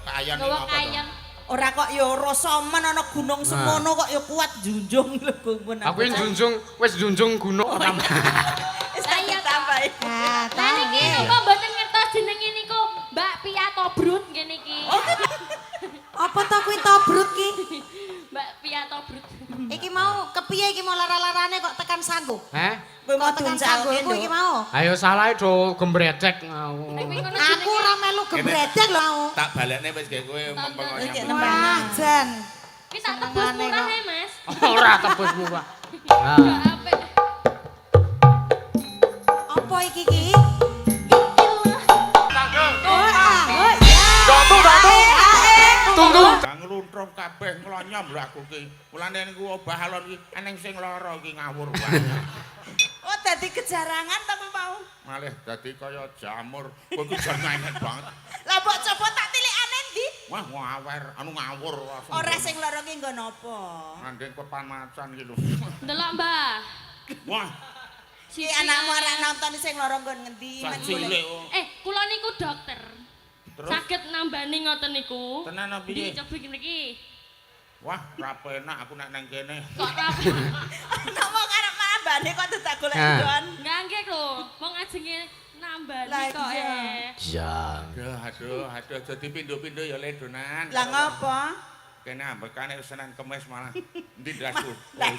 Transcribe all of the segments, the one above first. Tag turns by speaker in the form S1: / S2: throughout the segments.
S1: Kayan
S2: Gawa
S1: apa
S2: kayan.
S3: Ora kok ya Rosoman ana gunung semono kok ya kuat junjung lho gumun.
S4: Aku wis junjung gunung ora.
S3: Wis tambahi.
S2: Lah niki napa mboten ngertos jenenge niku Mbak Pia Tobrut nggih niki.
S5: Apa to kuwi tobrut ki?
S2: Mbak Pia Tobrut.
S5: Iki mau kepiye iki mau lara-larane kok tekan sanggo?
S4: Heh?
S3: Kowe mau
S5: Kok tekan sanggo
S3: dunjalke
S5: iku iki mau.
S4: Ayo salah do gembredek ngau.
S5: Aku ora melu gebredek lho mau.
S1: Tak balekne wis gawe kowe
S3: Iki
S1: mempengoknya.
S3: nembang.
S5: Wah, jan.
S2: Ki tak tebus murah ae, Mas.
S4: Ora tebus murah. Nah.
S2: Apik.
S5: Apa iki ki?
S4: Tunggu.
S1: Ngluntruk kabeh nglonyom lho aku ki. Mulane niku obah alon ki eneng sing lara iki ngawur wae.
S3: Oh dadi kejarangan ta kowe mau.
S1: Malih dadi kaya jamur. Kowe ki jan ngeket banget.
S3: Lah mbok coba tak tilikane ndi?
S1: Wah ngawer, anu ngawur langsung.
S3: Ora sing lara ki nggo napa?
S1: Ngandeng kepanasan ki lho.
S2: Ndelok, Mbah.
S1: Wah,
S3: Ki anakmu arek nonton sing lara nggon ngendi?
S1: sak cilik. Oh.
S2: Kula niku dokter.
S1: Terus
S2: Saged nambani ngoten niku.
S1: tenan apa piye?
S2: Nggih, coba niki.
S1: Wah, ra penak aku nek nang kene.
S2: Kok rapi.
S3: Napa karep nambane kok tak golek
S4: Nah.
S3: nggon?
S2: Enggak nggih lho, wong ajenge nambani
S3: Lah
S2: kok
S3: iya.
S4: Iya.
S1: Aduh, aja dipindho-pindho ya le donan.
S3: Lah ngapa?
S1: Kene ambekane Senin Kemis malah. Endi ndasku?
S3: Lah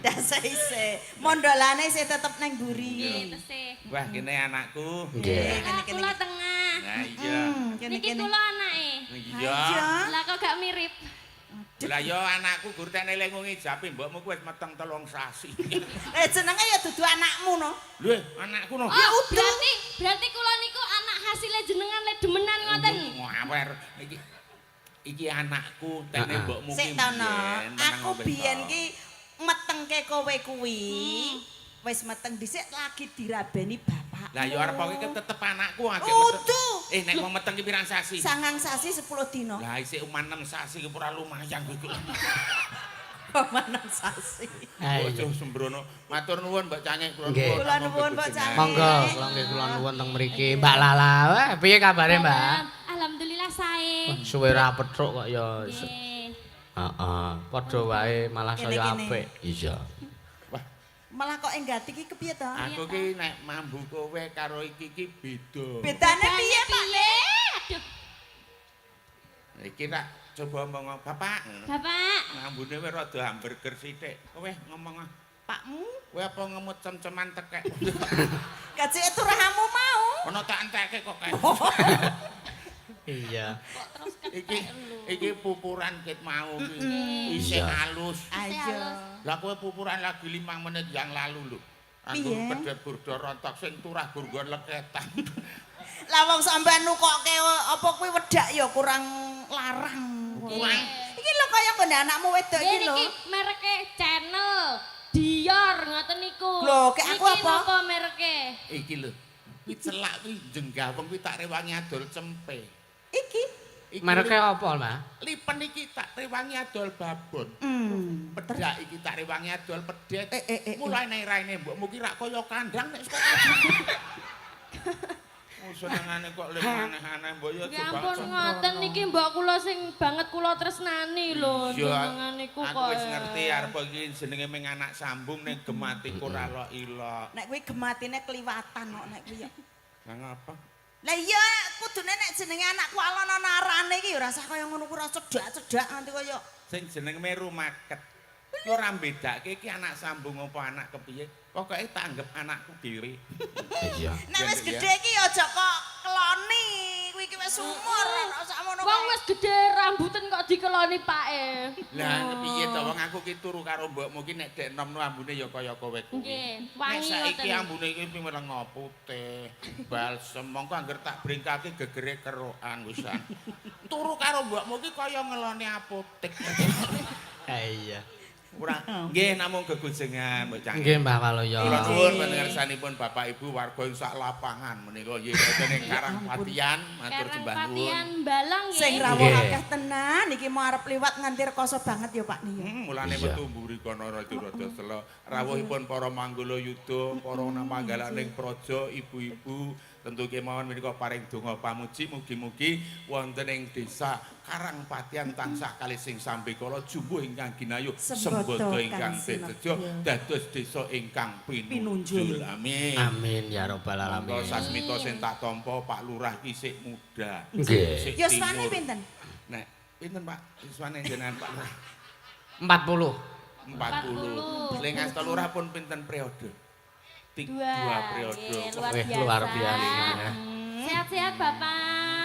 S3: dasa ise. Mondolane isih tetep nang
S2: Nggih,
S3: mburi.
S2: tesih.
S1: Wah, kene anakku.
S4: Nggih.
S3: Kene kene.
S2: Kula tengah.
S1: Nah, iya.
S3: Kene
S2: Niki
S3: kene.
S2: kula anake.
S1: Iya.
S2: Lah kok gak mirip.
S1: Lah yo anakku gur tekne lengungi japi mbokmu ku wis meteng 3 sasi.
S3: Jenenge ya dudu anakmu no.
S1: Lho, anakku no.
S2: Oh, berarti kula niku anak hasilnya jenengan le demenan ngoten.
S1: Ngawer. Iki anakku tekne mbokmu ki.
S3: Sik ta no.
S1: biyen, tenang
S3: Aku
S1: ngombe
S3: biyen
S1: to.
S3: ki metengke kowe kuwi. Wis meteng dhisik lagi dirabeni bapak.
S1: Lah yo arep iki tetep anakku akeh
S3: Udu.
S1: nek wong meteng ki pirang sasi?
S3: Sangang sasi 10 dino.
S1: Lah isih uman 6 sasi ki ora lumayan kuwi.
S3: Pemanang sasi.
S1: Ojo sembrono. Matur nuwun Mbak Cangek kula
S4: Nggih.
S3: Kula nuwun, Mbak Cangek.
S4: Monggo, kula nggih kula nuwun teng mriki. Mbak Lala, wah piye kabare, Mbak?
S2: Alhamdulillah sae.
S4: Suwe ra petruk kok ya.
S2: Nggih.
S4: Heeh, padha wae malah saya
S3: Kene-kene.
S4: apik. Iya.
S3: Malah kok enggati ki kepiye to?
S1: Aku ki nek mambu kowe karo iki ki beda.
S3: Bedane piye, Pak?
S2: Aduh,
S1: Iki tak coba ngomong, Bapak.
S2: Bapak.
S1: Ngambune wis rada hamburger sithik. Kowe ngomong,
S3: Pakmu,
S1: kowe apa ngemut cem-ceman tekek.
S3: kajeke turahamu mau.
S1: Ono tak entekke kok kae.
S4: Iya.
S2: Terus
S1: Iki iki pupuran ket mau ki. Isih
S4: Iya.
S1: halus.
S3: Ayo.
S1: Lah kowe pupuran lagi 5 menit yang lalu lho. Anggur
S3: Piye?
S1: pedhet burdo rontok sing turah gurgon leketan.
S3: Lah wong sampean nukokke apa kuwi wedak ya kurang larang.
S1: Kurang.
S3: Iki lho kaya nggone anakmu wedok iki lho.
S2: niki mereke channel Dior ngoten niku.
S3: Lho, kek aku
S2: Niki
S3: apa?
S2: napa mereke?
S1: Iki lho. Kuwi celak kuwi jenggah wong kuwi tak rewangi adol cempe.
S3: Iki.
S1: Iki
S4: Mereke apa, Mbak?
S1: lipen iki tak rewangi adol babon. Pedak iki tak rewangi adol pedhet. Mulai nang raine mbokmu ki rak kaya kandang nek sekolah. Senengane kok le aneh-aneh mbok yo
S2: Ya ampun ngoten niki mbok kula sing banget kula tresnani lho jenengan niku kok.
S1: Aku wis ngerti arep iki jenenge ming anak sambung ning gematiku ora ilok.
S3: Nek kuwi gematine kliwatan kok nek kuwi ya.
S1: Lah ngapa?
S3: Lah iya kudune nek jenenge anakku alon ana arane iki ya rasa kaya ngono kuwi ora cedak-cedak nganti kaya
S1: Sing jeneng meru market. Ki ora mbedake iki anak sambung apa anak kepiye. Pokoke tak anggap anakku dhewe.
S4: Iya.
S3: nek wis gedhe iki aja kok keloni. Kuwi iki wis umur ora usah ngono.
S2: Wong wis gedhe rambuten kok dikeloni pake.
S1: Lah kepiye to wong aku ki turu karo mbokmu ki nek dek enom ambune ya kaya kowe kuwi.
S2: Nggih,
S1: Nek
S2: wangi
S1: saiki
S2: ngoten.
S1: ambune iki pimereng putih, balsem, mongko angger tak bringkake gegere kerokan wisan. Turu karo mbokmu ki kaya ngeloni apotek.
S4: Iya.
S1: Ora nggih namung gegojengan Mbak Cangkir.
S4: Nggih, Mbak Kaloyo.
S1: Kula nuwun pangersanipun Bapak Ibu warga sak lapangan menika nggih wonten ing Karangpatian matur
S2: Karang
S1: sembah nuwun.
S2: Patian Balang nggih.
S3: Sing rawuh
S4: Nggih.
S3: akeh tenan iki mau arep liwat nganti rekoso banget ya Pak Nih.
S1: Mulane
S4: Iya.
S1: metu mburi kono rada selo rawuhipun para manggala yuda, para namanggalaning praja, ibu-ibu Tentu kemawon menika paring donga pamuji mugi-mugi wonten ing desa Karangpatian tansah kalih sing sambe kala jumbuh ingkang ginayu sembodo ingkang tetejo dados desa ingkang pinunjul. Amin.
S4: Amin ya rabbal alamin.
S1: Monggo sasmita sing tak tampa Pak Lurah ki sik muda.
S4: Nggih.
S3: Yuswane pinten?
S1: Nek pinten Pak? Yuswane jenengan Pak Lurah?
S4: 40.
S1: 40. Ling Asta Lurah pun pinten periode? Dua periode.
S4: Luar biasa.
S2: Sehat-sehat Bapak.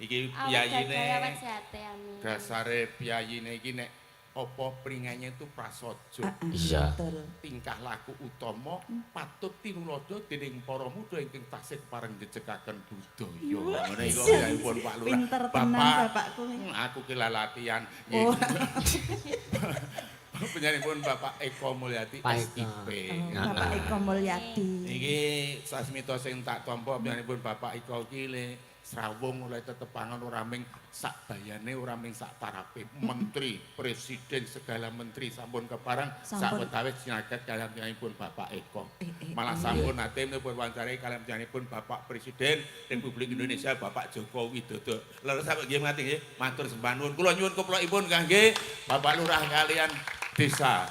S1: Iki
S2: Awet
S1: piyayine
S2: sehat amin.
S1: dasare piyayine iki nek apa pringane itu prasaja.
S4: Iya.
S1: Tingkah laku utama patut tinulada dening para muda ingkang tasih pareng jejekaken budaya. Ngene iku piyayipun Pak Lurah.
S3: Pinter tenan bapakku.
S1: Aku ki lelatihan.
S3: Oh.
S1: Penyanipun Bapak Eko Mulyadi SIP.
S3: Bapak Eko Mulyadi.
S1: Iki sasmita sing tak tampa penyanipun Bapak Eko ki le srawung oleh tetepangan ora ming sak bayane ora ming sak tarape menteri presiden segala menteri sampun keparang sak wetawis sinaget kaliyan penyanipun Bapak Eko. Malah sampun nate menipun wawancara kaliyan penyanipun Bapak Presiden Republik Indonesia Bapak Joko Widodo. Leres sampe nggih mati nggih matur sembah nuwun kula nyuwun keplokipun kangge Bapak Lurah kaliyan Desa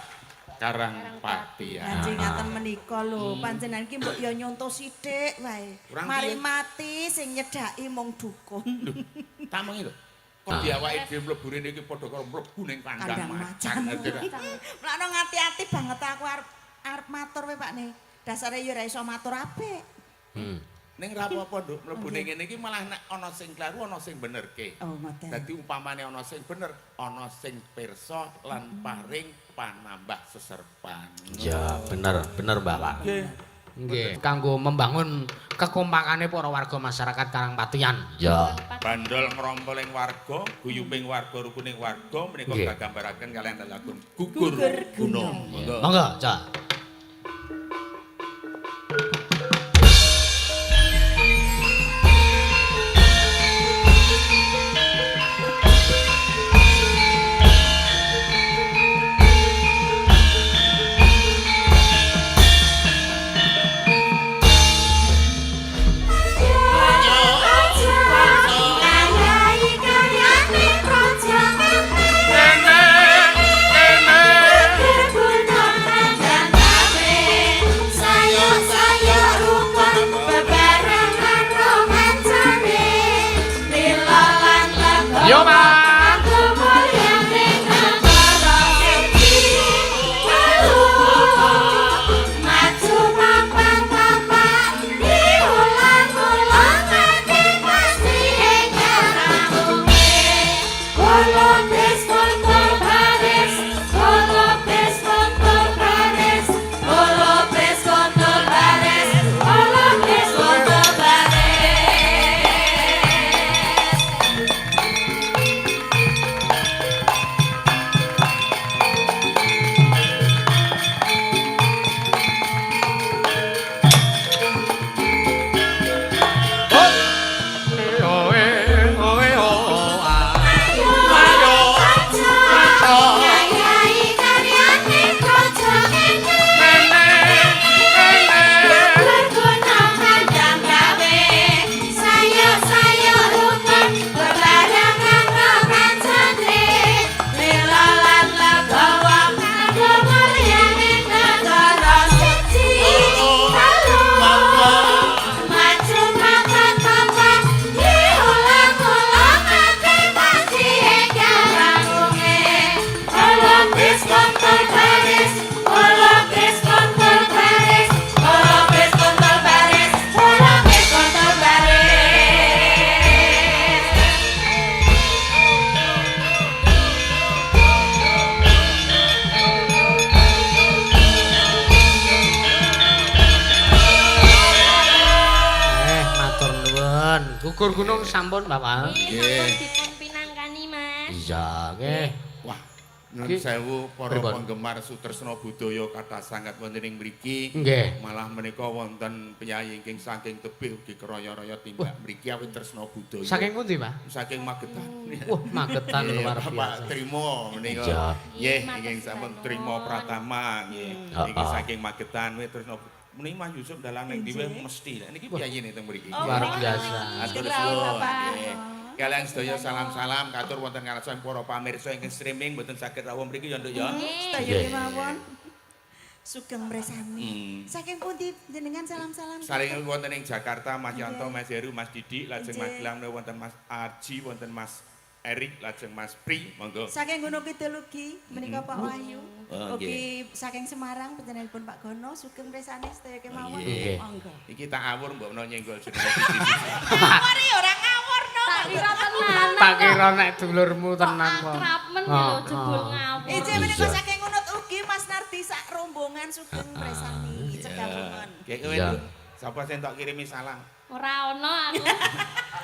S1: Karangpatian.
S3: Kanjeng ngaten menika lho, panjenengan ki mbok ya nyonto sithik wae. Mari mati sing nyedhaki mung dukun.
S1: Lho, tamengi lho. Kok diawake dhewe mlebu rene iki padha karo mlebu ning kandang macan.
S3: Mulane ngati-ati banget aku arep matur wae Pak ne. Dasare ya ora iso matur apik.
S1: Ning ra apa-apa Nduk, mlebu ning ngene iki malah nek ana sing kleru ana sing benerke.
S3: Oh, ngoten.
S1: Dadi umpamane ana sing bener, ana sing pirsa lan paring panambah seserpan.
S4: Ya, bener Bapak. Nggih, kanggo membangun kekompakane para warga masyarakat Karangpatian. Ya.
S1: Bandol ngrompoling warga, guyuping warga, rukuning warga menika kagambaraken kalian lelagon gugur gunung.
S4: Monggo, Cak. Yo, Mas. Gugur gunung sampun Bapak.
S2: Nggih, dipun pinangkani Mas.
S4: Iya, nggih.
S1: Wah, nuwun sewu para penggemar Sutresna Budaya kathah sanget wonten ing mriki.
S4: Nggih.
S1: Malah menika wonten penyayi ingkang saking tebih ugi keraya-raya timbak mriki awit tresna budaya.
S4: Saking pundi, Pak?
S1: Saking Magetan.
S4: Wah, Magetan luar biasa.
S1: Pak Trimo menika. Nggih, ingkang sampun Trimo Pratama nggih. Iki saking Magetan wis tresna Muni Mas Yusuf dalang ning dhewe mesti. Niki piyayine teng mriki.
S4: Luar biasa.
S1: Atur suwun. Nggih. Kalian sedaya salam-salam katur wonten ngarsan para pamirsa ingkang streaming mboten saged rawuh mriki ya Nduk ya.
S3: Sedaya kemawon. Sugeng Mresani. Saking pundi jenengan salam-salam?
S1: Saling wonten ing Jakarta Mas Yanto, Mas Heru, Mas Didik, lajeng Mas Gilang wonten Mas Aji, wonten Mas Erik, lajeng Mas Pri, monggo.
S3: Saking Gunung Kidul ugi menika Pak Wahyu.
S1: Oh,
S3: Ugi saking Semarang panjenenganipun Pak Gono sugeng Mresani sedaya kemawon.
S4: Nggih.
S3: Monggo.
S1: Iki tak awur mbok menawa nyenggol jenenge.
S3: Ngawur ya ora ngawur no.
S2: Tak kira tenan.
S4: Tak kira nek dulurmu tenan kok.
S2: Akrab men lho jebul ngawur.
S3: Ije menika saking Unut ugi Mas Nardi sak rombongan sugeng Mresani cekabungan.
S1: Kayak kowe sapa sing tak kirimi salam?
S2: Ora ono aku.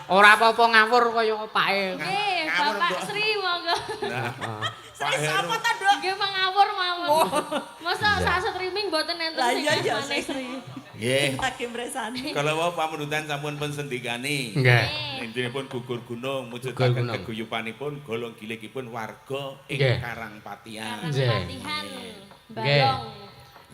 S4: Ora apa-apa ngawur kaya opake.
S1: Ngawur,
S2: Bapak
S1: Mbok.
S2: Sri monggo.
S1: Nah, Pak
S3: Sri
S1: Heru.
S3: sapa ta, Nduk?
S2: Nggih mangawur mawon. Masa sak streaming mboten enten
S3: Lah
S2: sing
S3: iya ya
S2: asmane Sri.
S1: Nggih.
S3: Saking Mresani.
S1: Kalau wau pamundutan sampun pun sendikani.
S4: Nggih.
S1: Intinipun gugur gunung
S4: Gugur
S1: mujudaken
S4: gunung.
S1: keguyupanipun golong gilikipun warga ing
S4: Nggih.
S1: Karangpatian.
S4: Nggih.
S2: Latihan balong.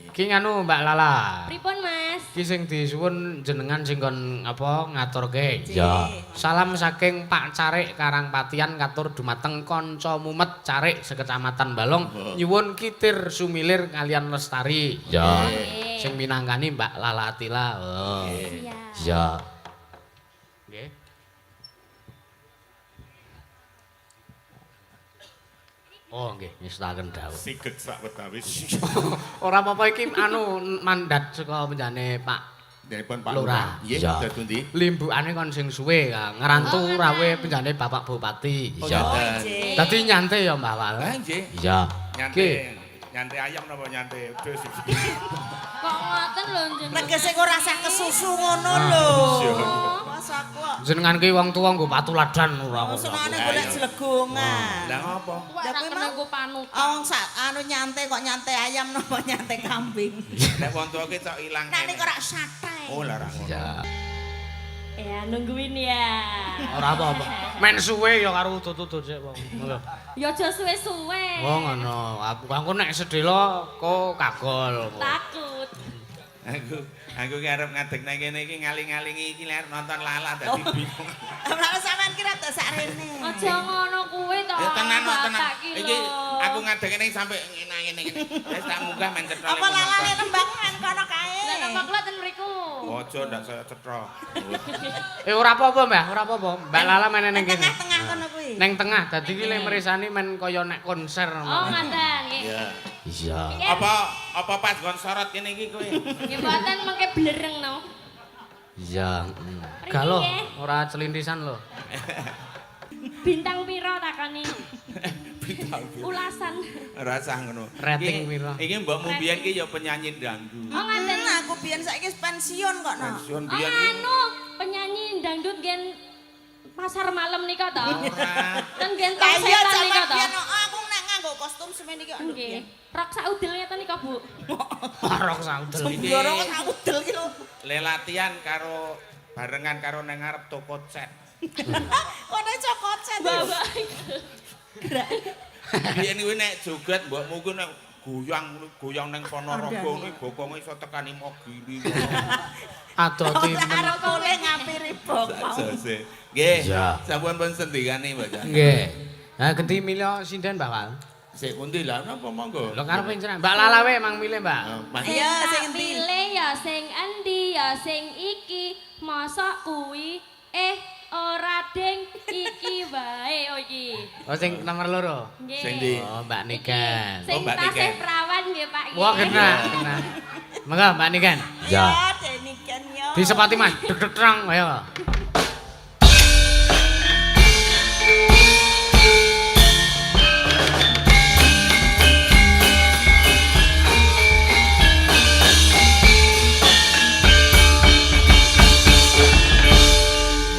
S4: Ki nganu Mbak Lala.
S2: Pripun Mas?
S4: Ki sing disuwun jenengan sing kon apa ngaturke.
S3: Ya.
S4: Salam saking Pak Carik Karangpatian katur dumateng kanca mumet Carik sekecamatan Balong nyuwun kitir sumilir kalian lestari. Ya. Sing minangkani Mbak Lala Atila. Oh.
S2: Iya.
S4: Ya. Nggih. Oh nggih, ngestaken dawuh.
S1: Siget sak wetawis.
S4: Ora apa-apa iki anu mandat saka penjane Pak
S1: Dipun Pak
S4: Lurah.
S1: Lurah. Nggih,
S4: Iya.
S1: dados pundi?
S4: Limbukane kon sing suwe ngrantu rawe penjane Bapak Bupati.
S1: Oh,
S4: Iya.
S1: nggih.
S4: Dadi nyantai ya Mbak Wal.
S1: Lah nggih.
S4: Iya.
S1: Nyantai ayam napa nyantai wedhus iki?
S2: Kok ngoten lho jenengan.
S3: Tegese kok rasa kesusu ngono lho. Masa kok.
S4: Jenengan ki wong tuwa nggo patuladan ora kok.
S3: Senengane golek jlegongan.
S1: Lah ngopo?
S2: Kuwi
S3: Lah,
S2: ora
S3: kuwi
S2: kena
S3: mau-
S2: nggo panutan.
S3: Oh, sak anu nyantai kok nyantai ayam napa nyantai kambing.
S1: Nek wong tuwa ki cok ilang.
S3: Nek nek ora santai.
S1: Oh, lah ra ngono.
S4: Iya.
S2: Ya nungguin ya.
S4: Ora apa-apa. Men suwe ya karo udut-udut sik wong. Lho.
S2: Ya aja suwe-suwe.
S4: Oh ngono. Aku nek sedhela kok kagol.
S2: Takut.
S1: Aku ki arep ngadegna kene iki ngaling-alingi iki lek nonton Lala dadi bingung.
S3: Ora sampean kira tak sak rene.
S2: Aja ngono kuwi to.
S1: Tenan kok tenan.
S2: Bapak ki
S1: Iki
S2: lho.
S1: aku ngadegne sampe ngene ngene. Wis tak munggah men cetha.
S3: Apa lalane nembang nang kono kae.
S2: Lah napa kula ten mriku.
S1: Ojo ndak saya cetha.
S4: Ora apa-apa, Mbah, ora apa-apa. Mbak Lala meneh ning kene.
S3: Tengah-tengah kono kuwi.
S4: Neng tengah, dadi ki lek meresani men kaya nek konser.
S2: Oh ngaten nggih.
S1: Iya.
S4: Iya.
S1: Apa pas gon sorot kene iki kowe?
S2: Nggih mboten mengke blereng no.
S4: Iya. Galo, ora celintisan lho.
S2: Bintang pira takoni?
S1: Bintang.
S2: Ulasan.
S1: Rasah ngono.
S4: Rating
S1: Iki-
S4: pira?
S1: Iki mbokmu biyen ki ya penyanyi dangdut.
S2: Oh ngaten.
S3: Aku biyen saiki wis pensiun kok no.
S1: Pensiun
S2: Oh
S1: biyen ki.
S2: anu penyanyi dangdut gen pasar malam nika to.
S1: Ora.
S2: Ten gen
S3: Lah
S2: tong
S3: iya
S2: setan nika
S3: jaman
S2: to.
S3: biyen aku nek nganggo kostum semene iki kok.
S2: Nggih. Rok saudel ngeten nika, Bu.
S4: Marok saudel iki.
S3: Semboro kok tak udel ki lho.
S1: Le latihan karo barengan karo nang ngarep toko cat.
S3: Kone cokot set.
S2: Bapak.
S1: Biyen kuwi nek joget mbokmu ku nek goyang ning Ponorogo kuwi bokonge iso tekani mogili.
S4: Adoti
S3: Karo kole ngampiri bokong.
S1: Jose. Nggih.
S4: Iya.
S1: Sampun pun sendikane, Mbak Jan.
S4: nggih. Ha genti milih sinden Mbak Wal.
S1: Sik pundi lah napa monggo?
S4: Lho karepe jenengan Mbak Lala wae mang milih, Mbak.
S1: Mas
S3: Iya, sing
S2: sing
S3: endi?
S2: pilih ya sing endi ya sing iki. Mosok kuwi ora ding iki wae oh iki.
S4: Oh sing nomor loro.
S2: Nggih.
S1: Sing ndi?
S4: Oh, Mbak Niken.
S2: Sing
S1: Mbak
S2: tasih
S1: Niken.
S2: perawan nggih Pak.
S4: Wah, kena, kena. Monggo Mbak Niken.
S3: Ya, deniken yo.
S4: Disepati Mas, deg-deg terang ayo.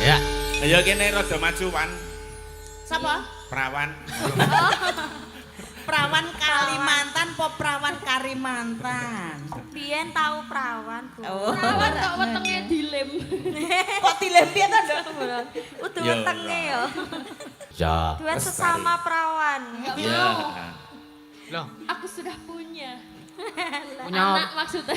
S4: Ya.
S1: Ayo kene rada maju Wan.
S3: Sapa?
S1: Prawan.
S3: Perawan Kalimantan po perawan Karimantan.
S5: Biyen tahu perawan, Bu.
S3: Oh.
S2: Perawan kok wetenge dilem.
S3: Kok dilempit ta, Nduk?
S5: Udah
S1: Yo,
S5: wetenge ya.
S4: Ya.
S5: Duet sesama perawan.
S2: Enggak
S1: Ya.
S2: mau.
S4: Loh,
S2: Aku sudah punya.
S4: punya
S2: Anak maksudnya.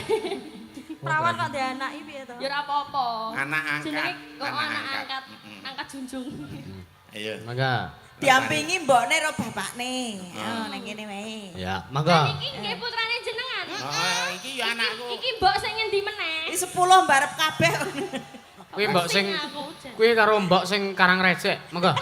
S5: Perawan kok ndek anake piye to?
S2: Ya ora apa-apa.
S1: Anak angkat.
S2: Jenenge kok
S1: Anak
S2: anak
S1: angkat.
S2: angkat. Angkat junjung.
S1: Ayo.
S4: Mangga.
S3: Diampingi mbokne karo bapakne. Oh, nang kene wae.
S4: Ya, mangga.
S2: Iki nggih putrane jenengan.
S1: Oh, iki ya anakku.
S2: Iki mbok sing ngendi meneh?
S3: Iki 10 mbarep kabeh.
S4: Kuwi mbok sing
S2: Aku, Jan.
S4: kuwi karo mbok sing Karang Recek. Mangga.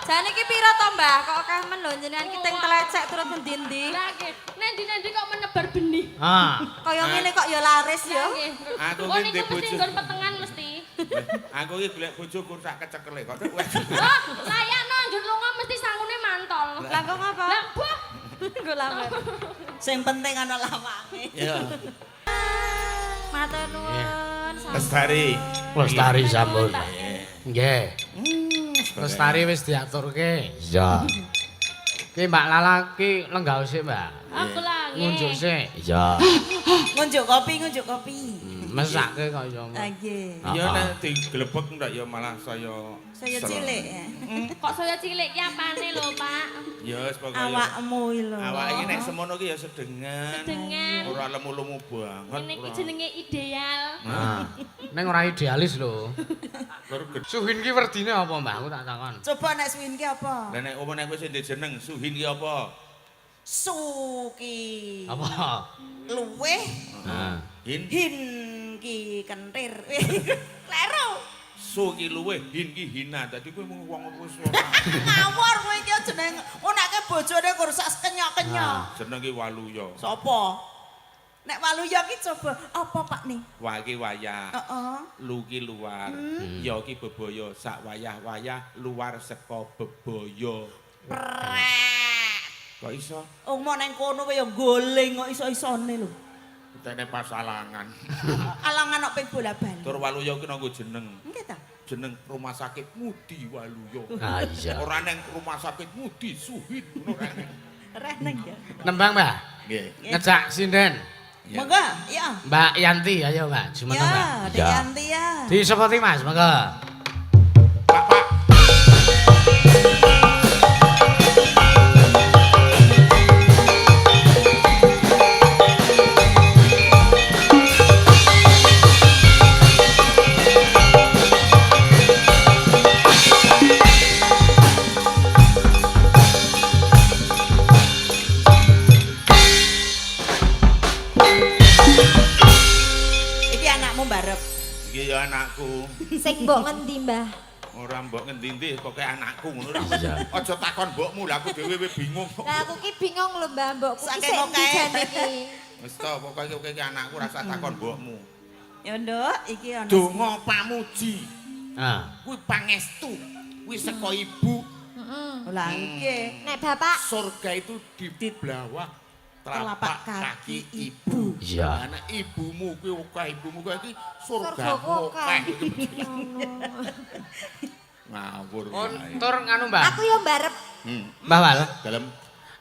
S5: Jane iki pira to, Mbah? Kok akeh men lho jenengan kiting telecek turut ngendi-endi.
S2: Lah nggih, nendi-nendi kok menebar benih.
S4: Ah.
S5: Kaya ngene kok ya laris ya.
S2: Nggih.
S1: Aku
S2: Oh
S1: ki
S2: niku
S1: ndek
S2: mesti
S1: bojo.
S2: nggon petengan mesti.
S1: Aku iki golek bojoku sak kecekele kok.
S2: Oh, layakno anjur lunga mesti sangune mantol.
S5: Langkung apa?
S2: Lah, buah.
S5: Nggo lamar.
S3: Sing penting ana lawange.
S1: Ya.
S5: Matur nuwun.
S1: Lestari.
S4: Lestari sampun.
S1: Nggih.
S4: Nggih. Lestari wis diaturke. Iya. Ki Mbak Lala ki lenggah sik, Mbak.
S2: Aku lah nggih.
S4: Ngunjuk sik. Iya.
S3: Ngunjuk kopi, ngunjuk kopi.
S4: Mesake kaya
S3: Ah nggih.
S1: Ya nek diglebek ndak ya malah saya
S3: Saya
S1: serem.
S3: cilik ya.
S2: Kok saya cilik ki apane lho, Pak?
S1: Ya wis pokoke.
S3: Awakmu iki lho.
S1: Awak iki nek semono ki ya sedengan.
S2: Sedengan.
S1: Ora lemu-lemu banget.
S2: Ini ki jenenge ideal.
S4: Nah, ning ora idealis lho.
S1: Baru gede.
S4: Suhin ki werdine apa, Mbak? Aku tak takon.
S3: Coba nek suwin ki apa?
S1: Lah nek omone kowe sing ndek jeneng Suhin ki apa?
S3: Suki.
S4: Apa?
S3: Luweh.
S4: Nah.
S1: Hin.
S3: Hin ki kentir. Kleru.
S1: Su ki luweh, hin ki hina. Dadi kowe mung wong wis ora.
S3: Ngawur kowe iki jeneng onake bojone kur sak kenyok-kenyok.
S1: Jeneng ki Waluya.
S3: Sopo? Nek Waluya ki coba apa Pak nih?
S1: Wa ki wayah.
S3: Heeh.
S1: Lu ki luar. Ya ki bebaya sak wayah-wayah luar saka bebaya.
S3: Prek.
S1: Kok iso?
S3: Omo nang kono wae ya goling kok iso-isone lho.
S1: Tene pasalangan.
S3: Alangan kok ping bola-bali.
S1: Tur Waluya ki nanggo jeneng.
S3: Nggih ta?
S1: Jeneng rumah sakit Mudi Waluya.
S4: Ah iya.
S1: Ora neng rumah sakit Mudi Suhin ngono rene.
S3: Reneng ya.
S4: Nembang, Mbak.
S1: Nggih.
S4: Ngejak sinden.
S3: Monggo, ya.
S4: Mbak Yanti, ayo Mbak. Jumeneng, Mbak.
S3: Ya, Dek Yanti ya.
S4: Disepoti Mas, monggo.
S1: Pak, Pak.
S3: Iki anakmu mbarep.
S1: Iki ya anakku.
S5: Sing mbok ngendi, Mbah?
S1: Ora mbok ngendi-endi kok kayak anakku ngono ra.
S4: Iya.
S1: Aja takon mbokmu lah aku dhewe bingung.
S5: Lah aku ki bingung lho, Mbah, mbokku ki
S3: Saking
S5: sing ndi
S3: oke.
S5: jane iki.
S1: Wis to pokoke kowe iki anakku rasa takon mbokmu.
S3: Ya nduk, iki ana.
S1: Donga pamuji.
S4: Ah.
S1: Kuwi pangestu. Kuwi saka ibu.
S3: Lah nggih.
S5: Nek Bapak
S1: Surga itu di bawah
S3: Telapak
S1: telapak
S3: kaki
S1: kaki ibu.
S4: Iya.
S1: Anak ibumu kuwi akeh ibumu kuwi iki
S5: surga
S1: surga
S5: kok
S1: akeh.
S5: ngono.
S1: Ngawur.
S4: Tur nganu, Mbak.
S5: Aku yo mbarep.
S4: Mbah Wal.
S1: Dalem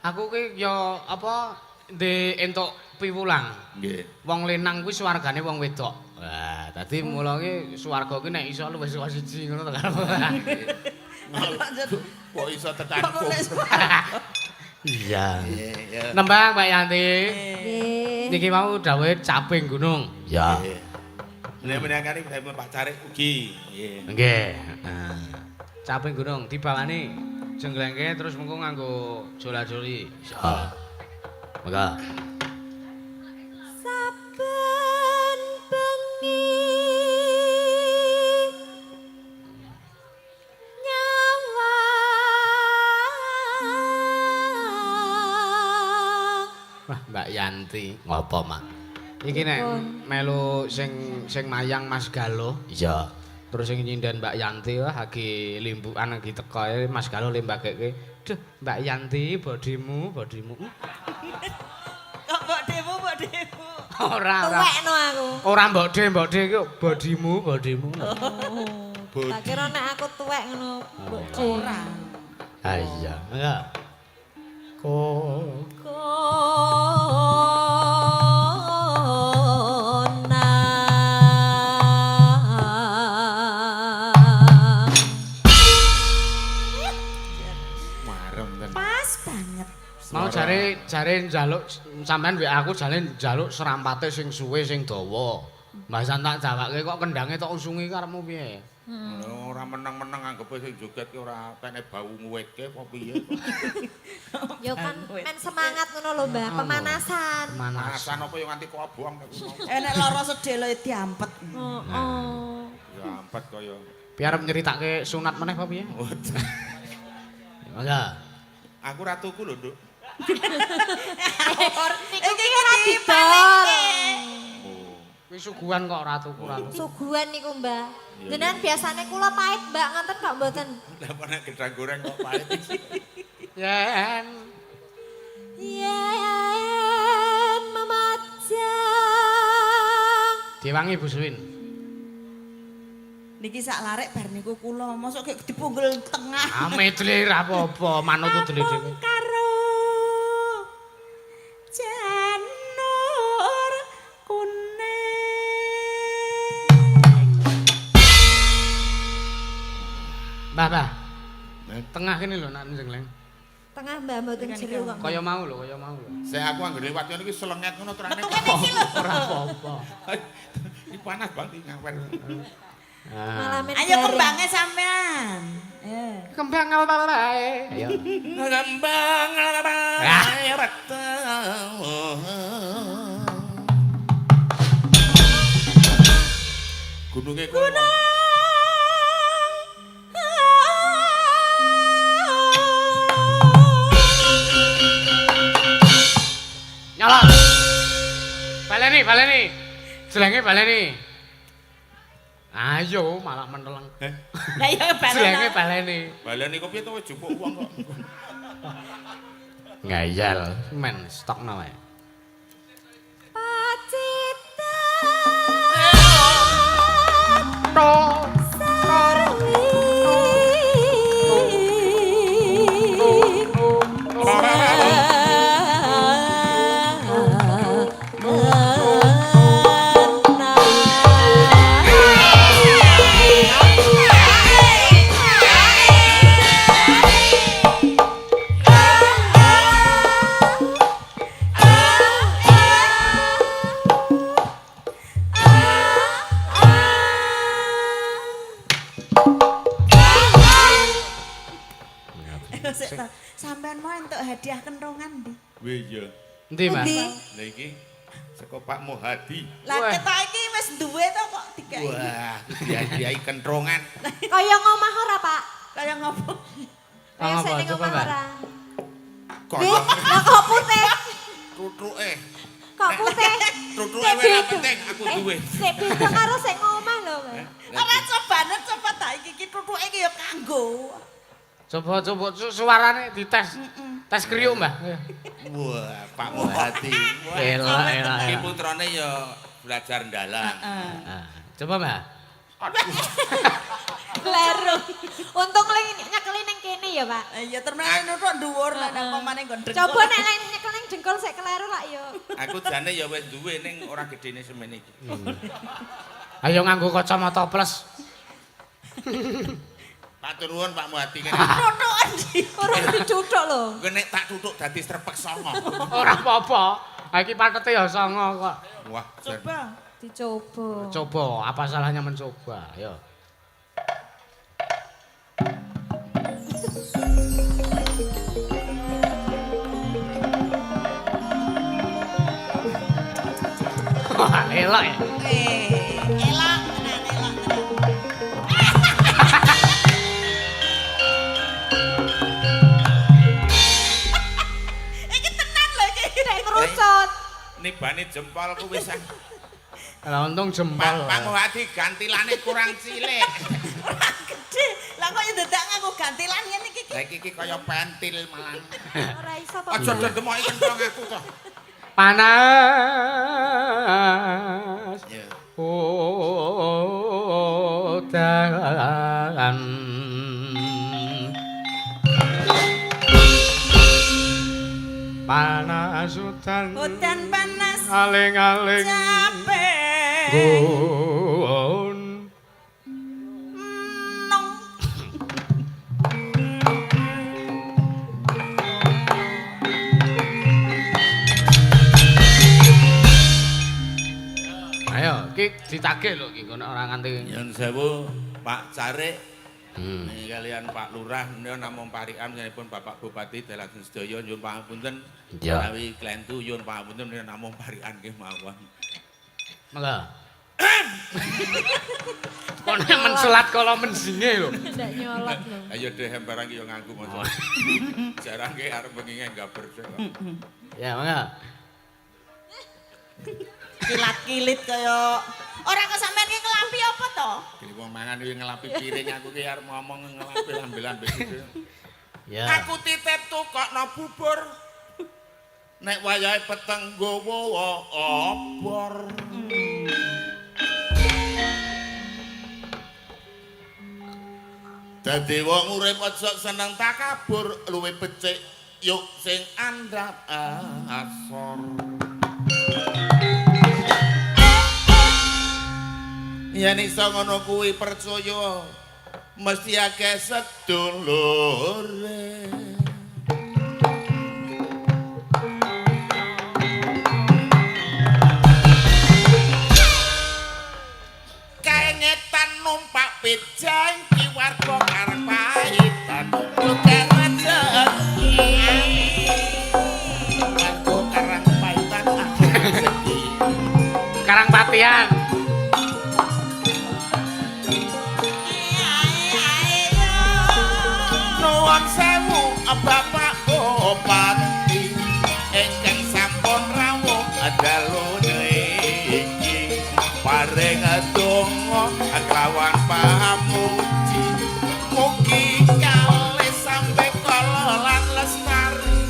S4: Aku ki yo apa ndek entuk piwulang.
S1: nggih.
S4: Wong lenang kuwi swargane wong wedok. Wah, dadi mula ki swarga ki nek iso luwih saka siji ngono to kan.
S1: Kok iso tekan
S3: Kok nek
S4: Iya.
S1: Iya.
S4: Nembang Mbak Yanti.
S5: Nggih.
S4: Niki mau dawuhe caping gunung. Ya.
S1: Nek menangane Pak Carik ugi. Nggih.
S4: Nggih. Nah, caping gunung dibawani jengglengke terus mengko nganggo jola-joli. Ya. Maka
S5: Saben bengi nyawa
S4: wah Mbak Yanti, ngopo, Mak? Iki nek melu sing mayang Mas Galuh. Iya. Terus sing nyinden Mbak Yanti wah lagi limbukan lagi teko Mas Galuh limbageke. Duh, Mbak Yanti bodimu.
S3: kok mbok demo.
S4: Ora.
S5: tuwekno aku.
S4: Ora mbok de ki bodimu.
S5: Tak kira nek aku tuwek ngono. Mbok
S3: Ora.
S4: Ah iya. Enggak. Kok
S1: Marem kan.
S3: Pas banget.
S4: Mau jare njaluk sampean WA aku jare njaluk serampate sing suwe sing dawa. Mbasan tak jawake kok kendange tok usungi karepmu piye?
S1: Ora meneng-meneng anggepe sing joget ki ora kene bau nguwitke apa piye.
S5: Yo kan men semangat ngono lho, Mbah, pemanasan.
S1: Manasan apa yo nganti kobong aku mau.
S3: Nek lara sedhe lho diampet.
S5: Heeh.
S1: Ya ampet kaya.
S4: Biar nyeritake sunat meneh apa piye? Mangga.
S1: Aku ratuku lho, Nduk.
S5: Niku ki ora didol.
S4: Kuwi suguhan kok ratuku ratu.
S5: Suguhan niku, Mbah. Jenengan biasane kula pahit, Mbak, ngoten kok mboten.
S1: Lah kok nek gedang goreng kok pahit iki.
S4: Yen
S5: Yen memajang.
S4: diwangi Bu Suwin.
S3: Niki sak larek bar niku kula, mosok gek dipunggul tengah.
S4: Medle ra apa-apa, manut udele dhewe.
S3: Karo janur kuning.
S4: Mbah. Tengah kene lho nak jengleng.
S5: Tengah Mbah mboten jero kok.
S4: Kaya mau lho.
S1: Sing aku anggere liwat ngene iki selenget ngono terane.
S4: Ora apa-apa.
S1: Iki panas banget iki ngawer.
S5: Malah men
S3: Ayo
S5: garing.
S3: kembangnya sampean.
S4: Kembang bae. Ayo.
S1: Kembang bae Gununge kowe.
S4: Nyolot. Baleni. Jelenge baleni. Ayo malah menteleng.
S3: Lah ya
S4: Jelenge
S3: baleni.
S4: baleni.
S1: Balen iku piye to wis jupuk wong kok.
S4: Ngayal, men stokno wae.
S5: Pacita.
S4: To.
S3: Sampean mau entuk hadiah kentongan ndi?
S1: Wih iya.
S4: Endi, Mas?
S1: Lah iki saka Pak Muhadi.
S3: Lah
S4: Wah.
S3: ketok iki wis duwe to kok dikai.
S1: Wah, diai kentrongan.
S5: Kaya ngomah ora, Pak?
S3: Kaya ngopo?
S5: Kaya
S4: Ngomah
S5: sene
S4: apa,
S5: ngomah
S4: Mbak?
S5: ora.
S1: Kaya
S5: Lah kok putih?
S1: tutruke.
S5: Kok putih?
S1: Tutruke wae ora penting aku duwe.
S5: Sik beda karo sing ngomah lho, Mbak.
S3: Ora cobane coba ta iki tutuke iki ya kanggo.
S4: Coba suarane dites. Tes kriuk, Mbah.
S1: Wah, Pak Muhadi.
S4: Elak.
S1: Iki putrane ya belajar ndalang.
S4: Coba, Mbah.
S5: Kleru. Untung nyekeli ning kene ya, Pak.
S3: Ya termene nutuk dhuwur lah nek pamane nggon dengkul.
S5: Coba nek nyekel ning jengkol sik kleru lak yo.
S1: Aku jane ya wis duwe ning ora gedene semene iki.
S4: Ayo nganggo kacamata plus.
S1: Matur nuwun Pak Muhadi kene.
S3: Tutukan ndi?
S5: Ora dicuthuk lho.
S1: Nek tak tutuk dadi strepek songo.
S4: Ora apa-apa. Ha iki patete ya songo kok.
S1: Wah, jan.
S3: Coba.
S5: Dicoba.
S4: Coba, apa salahnya mencoba? Ayo. Wah, elok ya.
S3: Elak tenan, elak tenan. Iki tenan lho iki.
S5: Nek ngerucut.
S1: Nibane jempolku wis
S4: Lah untung jempol.
S1: Pak Muhadi gantilane kurang cilik.
S3: Ora gede. Lah kok ya dadak nganggo gantilan ngene iki.
S1: Lah iki kaya pentil malah.
S5: Ora iso to.
S1: Aja demoki kentong aku to.
S4: Panas.
S1: Ya.
S4: Udan. Panas udan.
S3: Udan panas
S4: Aling-aling.
S3: capek.
S4: Gun.
S3: Nong.
S4: Ki ditagih lho ki kono ora nganti.
S1: Nyun sewu Pak Carik. Nih kalian Pak Lurah menika namung parikan nyanipun Bapak Bupati Dalagan sedaya nyuwun pangapunten.
S4: Ya.
S1: Menawi klentu nyuwun pangapunten menika namung parikan nggih mawon.
S4: Mangga. Kono mencelat kala menjinge lho.
S5: Ndak nyolot lho.
S1: Ayo dehem barang yo nganggo moco. Jarang ke arep bengi nggaber.
S4: Ya mangga.
S3: Kilat-kilit kaya ora kok sampean ki ngelampi apa to?
S1: Iki wong mangan iki ngelapi piring aku ki arep ngomong ngelapi lambe-lambe iki.
S4: Ya.
S1: Aku titip tukokno bubur. Nek wayahe peteng nggawa obor. Dadi wong urip aja seneng takabur, luwih becik yuk sing andhap asor. Yen iso ngono kuwi percaya mesti akeh sedulure. Kaengetan numpak bejang ki warga karang paitan tukar rezeki. Warga karang paitan rezeki.
S4: Karang Patian.
S1: Nuwun sewu Bapak Bupati ingkang sampun rawuh dalu niki paring donga kelawan pamuji mugi kalih sampe kala lan lestari.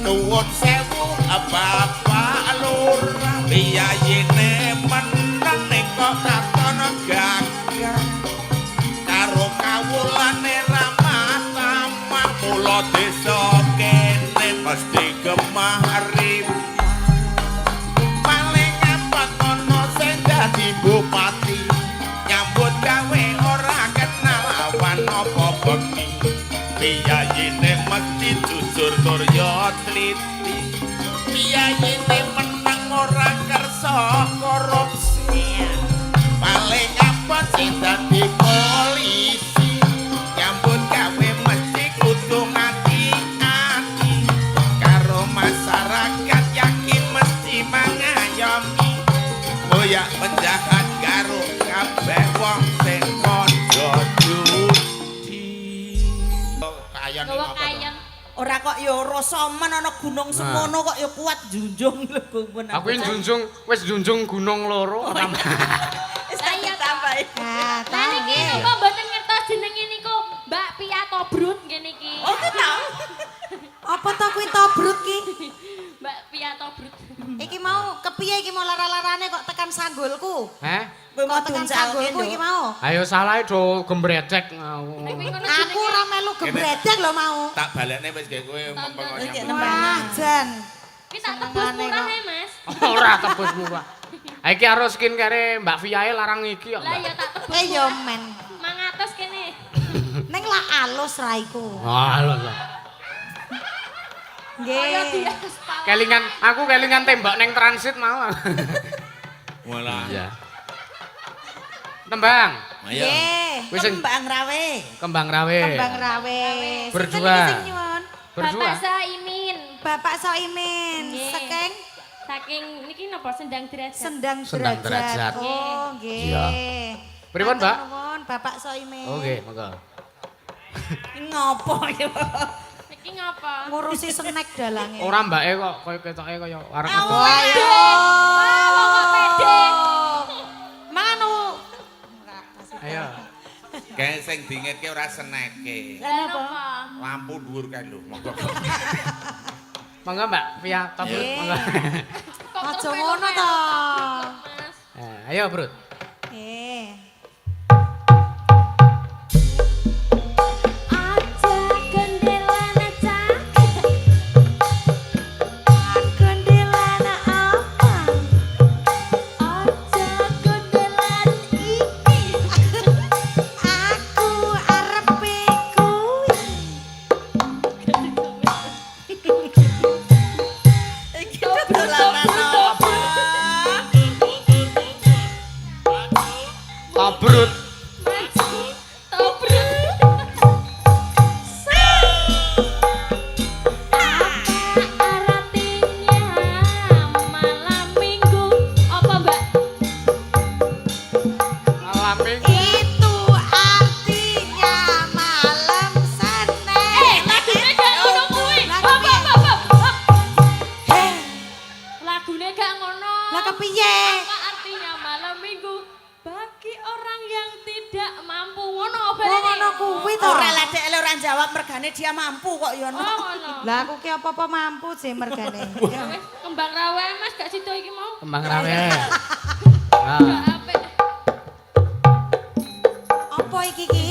S1: Nuwun sewu Bapak Lurah biyayene meneng kok katon gagah karo kawulane ramah tamah mula desa kene mesti gemari paling apa kono sing dadi bupati nyambut gawe ora kenal awan apa bengi piyayine mesti jujur tur yo tliti piyayine menang ora kersa korupsi paling apa sing dadi polisi nyambut gawe mesti kudu ngati-ati karo masyarakat yakin mesti mangayomi koyak penjahat karo kabeh wong sing padha judi. Kayon
S2: Gawa kayon.
S3: Ora kok ya rasa men ana gunung semono kok ya kuat junjung lho gumun.
S4: Aku wis junjung gunung loro.
S3: Wis tak tambahi.
S5: Nah,
S2: Lah niki napa mboten ngertos jenenge niku Mbak Pia Tobrut nggih niki.
S3: Oh kenal.
S5: Apa to kuwi tobrut ki?
S2: Mbak Pia Tobrut.
S5: Iki mau kepiye iki mau lara-larane kok tekan sanggulku?
S3: Kowe mau
S5: Kok tekan
S3: duncal
S5: sanggulku iki mau?
S4: Ayo salah do gembredek.
S5: Aku ora melu gebredek lho mau.
S1: Tak balekne wis gawe kowe
S3: Iki
S1: mempengoknya.
S5: Wah, jan.
S2: Ki tak tebus murah ae, Mas.
S4: Ora tebus murah. Ha iki karo skincare Mbak Viae larang iki kok.
S2: Lah ya tak tebus.
S5: Yo men.
S2: 500 kene.
S5: Ning lah alus raiku.
S4: Wah, lho.
S2: Kaya
S5: Nggih.
S2: di aspal.
S4: Aku kelingan tembak neng transit mau.
S1: Walah.
S4: Iya. Tembang.
S1: Ayo.
S5: Nggih.
S4: Wis sing
S3: Kembang rawe.
S4: kembang rawe.
S5: Kembang rawe.
S4: Berdua.
S5: Sinten iki sing nyuwun?
S4: Berdua.
S2: Bapak Saimin.
S5: Bapak Soimin.
S2: Nggih.
S5: Saking
S2: Saking niki napa sendang derajat.
S5: Sendang
S4: Sendang derajat.
S5: Derajat. Oh, nggih.
S4: Iya. Pripun, Mbak?
S5: Matur nuwun, Bapak Soimin.
S4: Oh, nggih, monggo.
S3: Ngopo ya?
S2: Niki ngapa?
S5: Ngurusi snack dalange.
S4: Ora mbake kok koyo ketoke kaya arep metu.
S5: Ayo.
S2: kok pede.
S5: Manu.
S4: Ayo.
S1: Kayak sing dingitke ora seneke.
S2: Lah napa?
S1: Lampu dhuwur kae lho, monggo.
S4: Monggo Mbak Via Tobrut,
S5: Nggih.
S4: monggo.
S5: Aja ngono to.
S2: Mas.
S4: Ayo, Brut.
S5: Nggih.
S2: Aja gendelana caket.
S5: Gendelana apa?
S2: Aja gendelan iki.
S5: Aku arepe kuwi.
S3: Iki dolanan apa?
S4: malam minggu.
S3: Itu artinya malam Senin.
S2: Lagune gak ngono kuwi.
S3: Lagu
S2: Hop,
S3: piye?
S2: hop, hop, hop.
S3: Heh,
S2: Lagune gak ngono.
S3: lah kepiye?
S2: Apa artinya malam minggu bagi orang yang tidak mampu ngono
S3: Oh,
S2: berarti.
S3: ngono kuwi to. Ora lah dek ora njawab mergane dia mampu kok ya
S2: Oh,
S3: no.
S2: ngono.
S3: Lah aku ki apa-apa mampu sih mergane.
S2: Ya wis, kembang rawe Mas gak sida iki mau.
S4: Kembang rawe.
S2: Gak
S4: Nah,
S2: apik.
S3: Apa iki ki?